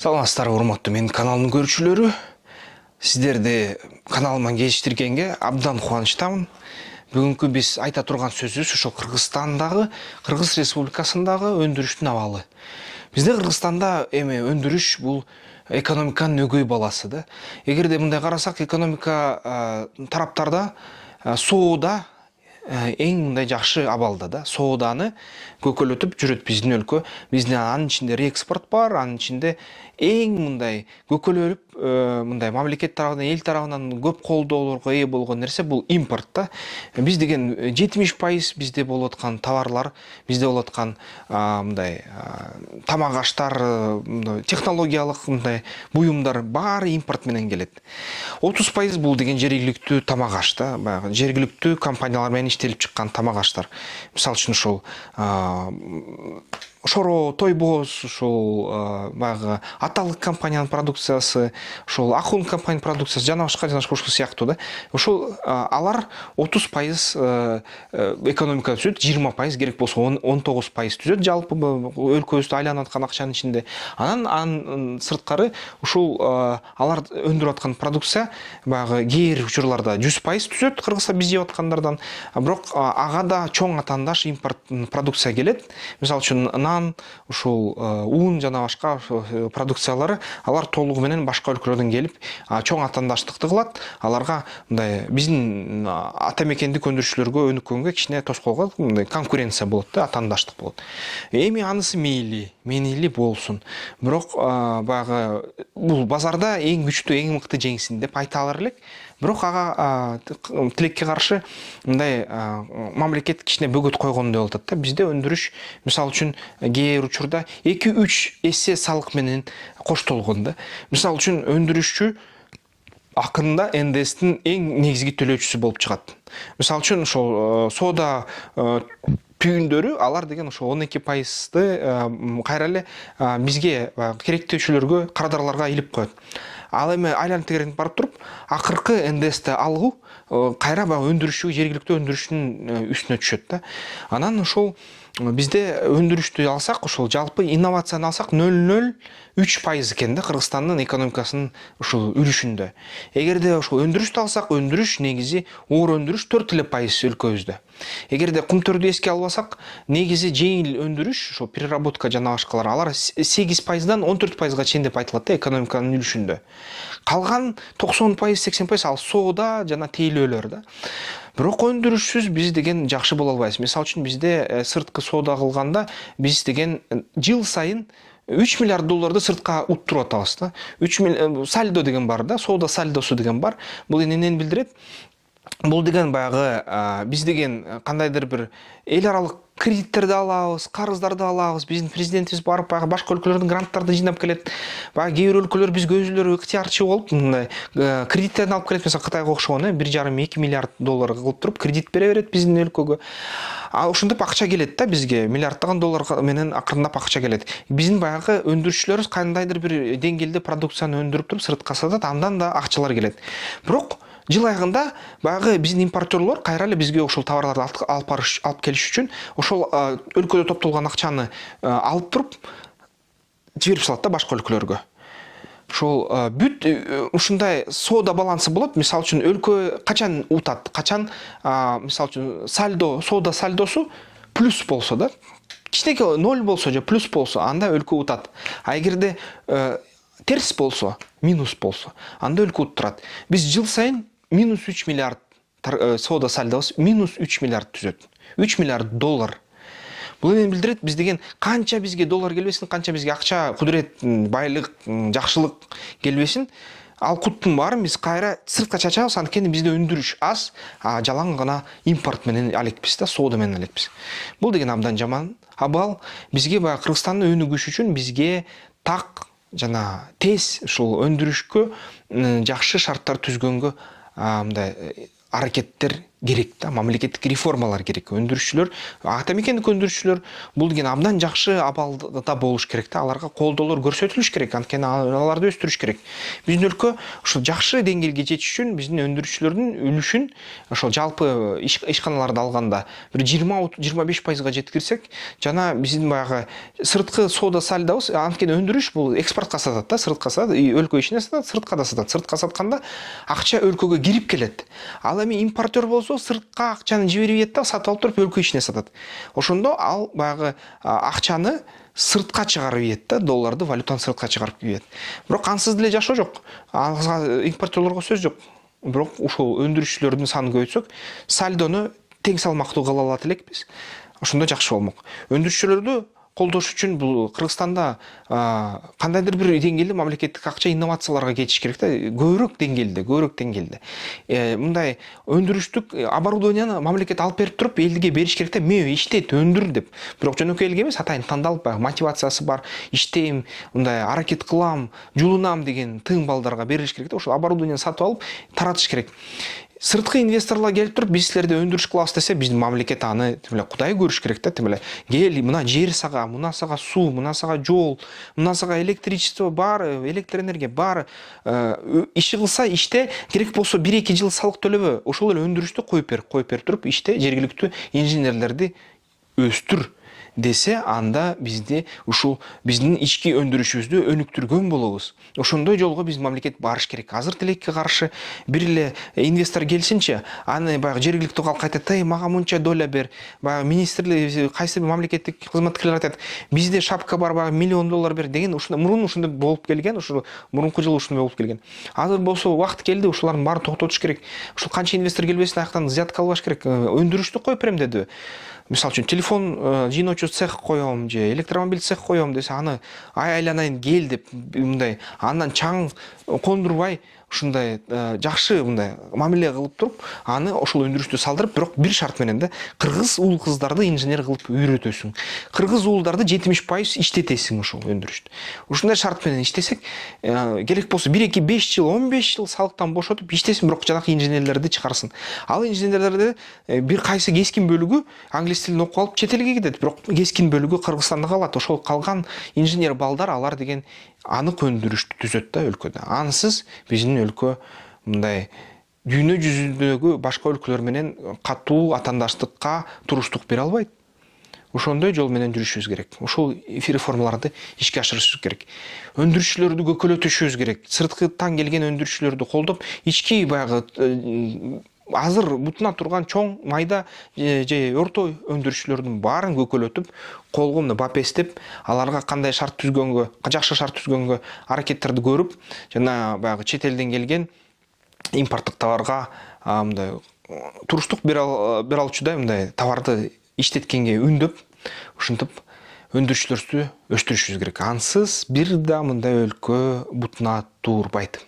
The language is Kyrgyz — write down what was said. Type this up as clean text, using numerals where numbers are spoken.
Саламатсыздар, урматтуу менин каналымдын көрүүчүлөрү. Сиздерди каналыма кезиштиргенге абдан кубанычтамын. Бүгүнкү биз айта турган сөзүбүз ошо Кыргызстандагы, Кыргыз Республикасындагы өндүрүштүн абалы. Бизде Кыргызстанда өндүрүш бул экономиканын өгөй баласы да. Эгерде мындай карасак, экономика тараптарда соода эң мындай жакшы абалда да. Сооданы көкөлөтүп жүрөт биздин өлкө. Биздин анын ичинде реэкспорт бар, анын ичинде эң мындай көкөлөп мындай мамлекет тарабынан, эл тарабынан көп колдоолорго ээ болгон нерсе бул импорт да. Биз деген 70% бизде болуп аткан товарлар, бизде болуп аткан мындай тамак аштар, технологиялык мындай буюмдар баары импорт менен келет. 30% бул деген жергиликтүү тамак аш да, баягы жергиликтүү компаниялар менен иштелип чыккан тамак аштар. Мисалы үчүн ошол Шоро, Тойбоз, ошол баягы аталык компаниянын продукциясы, ошол Ахун компаниянын продукциясы, жана башка ошол сыяктуу да. Ошол алар 30% экономика түзөт, 20% керек болсо 19% түзөт жалпы өлкөбүздө айланып аткан акчанын ичинде. Анан сырткары ушул алар өндүрүп аткан продукция баягы кээ учурларда 100% түзөт, Кыргызста биз жеп аткандардан. Бирок ага да чоң атаандаш импорт продукция келет. Мисалы үчүн ушул ун жана башка продукциялары алар толугу менен башка өлкөлөрдөн келип чоң атаандаштыкты кылат. Аларга мындай биздин ата мекендик өндүрүшчүлөргө өнүккөнгө кичине тоскоолго мындай конкуренция болот да, атаандаштык болот. Эми анысы мейли болсун. Бирок баягы бул базарда эң күчтүү, эң мыкты жеңсин деп айта алар элек. Бирок ага тилекке каршы мындай мамлекет кичине бөгөт койгондой болуп атат да. Бизде өндүрүш мисалы үчүн кээ учурда 2-3 эсе салык менен коштолгон да. Мисалы үчүн өндүрүшчү акырында НДСтин эң негизги төлөөчүсү болуп чыгат. Мисалы үчүн ошол соода түйүндөрү алар деген ошо 12%ды кайра эле бизге керектөөчүлөргө, кардарларга илип коет. Ал эми айланып тегеренип барып туруп, акыркы НДСти алгуу кайра өндүрүшчү, жергиликтүү өндүрүштүн үстүнө түшөт да. Анан ошол бизде өндүрүштү алсак, ошол жалпы инновацияны алсак 0,03% экен да Кыргызстандын экономикасынын ушул үлүшүндө. Эгерде ошол өндүрүштү алсак, өндүрүш негизи оор өндүрүш 4% өлкөбүздө. Эгерде кумтөрдү эске албасак, негизи жеңил өндүрүш, ошол переработка жана башкалар, алар 8%дан 14%га чейин деп айтылат да экономиканын үлүшүндө. Калган 90%, 80% ал соода жана тейлөөлөр да. Бирок өндүрүшсүз биз деген жакшы боло албайбыз. Мисалы үчүн бизде сырткы соода кылганда биз деген жыл сайын $3 миллиард сыртка уттуруп атабыз да. 3 миллиард сальдо деген бар да, соода сальдосу деген бар. Бул эмнени билдирет? Бул деген баягы биз деген кандайдыр бир эл аралык кредиттерди алабыз, карыздарды алабыз. Биздин президентибиз барып баягы башка өлкөлөрдөн гранттарды жыйнап келет. Баягы кээ бир өлкөлөр бизге өзүлөрү ыктыярчы болуп, мындай кредиттерди алып келет. Мисалы Кытайга окшогон, $1,5-2 миллиард кылып туруп кредит бере берет биздин өлкөгө. Ошондоп акча келет да бизге, миллиарддаган доллар менен акырындап акча келет. Биздин баягы өндүрүшчүлөрүбүз кандайдыр бир деңгээлде продукцияны өндүрүп туруп сыртка сатат, андан да акчалар келет. Бирок жыл айында баягы биздин импортерлор кайра эле бизге ошол товарларды алып келиш үчүн ошол өлкөдө топтолгон акчаны алып туруп жиберип салат да башка өлкөлөргө. Ошол бүт ушундай соода балансы болот. Мисалы үчүн өлкө качан утат, качан мисалы үчүн соода сальдосу плюс болсо да, кичинекей 0 болсо же плюс болсо, анда өлкө утат. А эгерде терс болсо, минус болсо, анда өлкө уттурат. Биз жыл сайын -3 миллиард соода сальдобуз -3 миллиард түзөт. $3 миллиард. Бул эмнени билдирет? Биз деген канча бизге доллар келбесин, канча бизге акча, кудурет, байлык, жакшылык келбесин, ал куттун баарын биз кайра сыртка чачабыз. Анткени бизде өндүрүш аз, жалаң гана импорт менен алекпиз да, соода менен алекпиз. Бул деген абдан жаман абал. Бизге баягы Кыргызстандын өнүгүшү үчүн бизге так жана тез ушул өндүрүшкө жакшы шарттар түзгөнгө мындай аракеттер керек да, мамлекеттик реформалар керек. Өндүрүшчүлөр, ата мекендик өндүрүшчүлөр бул деген абдан жакшы абалда болуш керек да, аларга колдоолор көрсөтүлүш керек, анткени аларды өстүрүш керек. Биздин өлкө ушул жакшы деңгээлге жетиш үчүн биздин өндүрүшчүлөрдүн үлүшүн ошол жалпы ишканаларды алганда бир 20-25%га жеткирсек, жана биздин баягы сырткы соода сальдобуз, анткени өндүрүш бул экспортко сатат да, сыртка сатат, өлкө ичине сатат, сыртка да сатат. Сыртка сатканда акча өлкөгө кирип келет. Ал эми импортер болсо сыртка акчаны жиберип ийет да, сатып алып туруп өлкө ичине сатат. Ошондо ал баягы акчаны сыртка чыгарып ийет да, долларды, валютаны сыртка чыгарып ийет. Бирок ансыз деле жашоо жок. Импортерлорго сөз жок. Бирок ушул өндүрүшчүлөрдүн санын көбөйтсөк, сальдону тең салмактуу кыла алат элекпиз. Ошондо жакшы болмок. Өндүрүшчүлөрдү колдош үчүн бул Кыргызстанда кандайдыр бир деңгээлде мамлекеттик акча инновацияларга кетиш керек да, көбүрөөк деңгээлде. Мындай өндүрүштүк оборудованияны мамлекет алып берип туруп, элге бериш керек да, мөө иштет, өндүр деп. Бирок жөнөкөй элге эмес, атайын тандалып, мотивациясы бар, иштейм, мындай аракет кылам, жулунам деген тың балдарга берилиш керек да. Ошол оборудованияны сатып алып таратыш керек. Сырткы инвесторлар келип туруп, биз силерде өндүрүш кылабыз десе, биздин мамлекет аны кудай көрүш керек да, кел, мына жер сага, мына сага суу, мына сага жол, мына сага электричество бар, электроэнергия бар, иши кылса иште, керек болсо 1-2 жыл салык төлөбө, ошол эле өндүрүштү коюп бер туруп, иште жергиликтүү инженерлерди өстүр десе, анда бизди ушул биздин ички өндүрүшүбүздү өнүктүргөн болобуз. Ошондой жолго биздин мамлекет барыш керек. Азыр тилекке каршы бир эле инвестор келсинчи, аны баягы жергиликтүү калк айтат, мага мынча доля бер. Баягы министрлик, кайсы бир мамлекеттик кызматкерлер айтат, бизде шапка бар, баягы $1 миллион бер деген, мурун ушундай болуп келген, ушул мурунку жылы ушундай болуп келген. Азыр болсо убакыт келди, ушулардын баарын токтотуш керек. Ушул канча инвестор келбесин, аяктан взятка албаш керек. Өндүрүштү коюп берем деди. Мисалы үчүн телефон жыйноочу цех коем же электромобиль цех коем десе, аны айланайын кел деп, мындай андан чаң кондурбай, ушундай жакшы мындай мамиле кылып туруп, аны ошол өндүрүштү салдырып, бирок бир шарт менен да, кыргыз уул кыздарды инженер кылып үйрөтөсүң. Кыргыз уулдарды 70% иштетесиң ошол өндүрүштү. Ушундай шарт менен иштесек, керек болсо 1-2-5 жыл, 15 жыл салыктан бошотуп иштесин, бирок жанакы инженерлерди чыгарсын. Ал инженерлерди бир кайсы кескин бөлүгү англис тилин окуп алып чет элге кетет, бирок кескин бөлүгү Кыргызстанда калат. Ошол калган инженер балдар, алар деген анык өндүрүштү түзөт да өлкөдө. Ансыз биздин өлкө мындай дүйнө жүзүндөгү башка өлкөлөр менен катуу атаандаштыкка туруштук бере албайт. Ошондой жол менен жүрүшүбүз керек. Ошол реформаларды ишке ашырышыбыз керек. Өндүрүшчүлөрдү көкөлөтүшүбүз керек. Сырткыдан келген өндүрүшчүлөрдү колдоп, ички баягы азыр бутуна турган чоң майда же орто өндүрүшчүлөрдүн баарын көкөлөтүп, колго бапестеп, аларга кандай шарт түзгөнгө, жакшы шарт түзгөнгө аракеттерди көрүп, жана баягы чет элден келген импорттук товарга мындай туруштук бере алчудай мындай товарды иштеткенге үндөп, ушинтип өндүрүшчүлөрдү өстүрүшүбүз керек. Ансыз бир да мындай өлкө бутуна турбайт.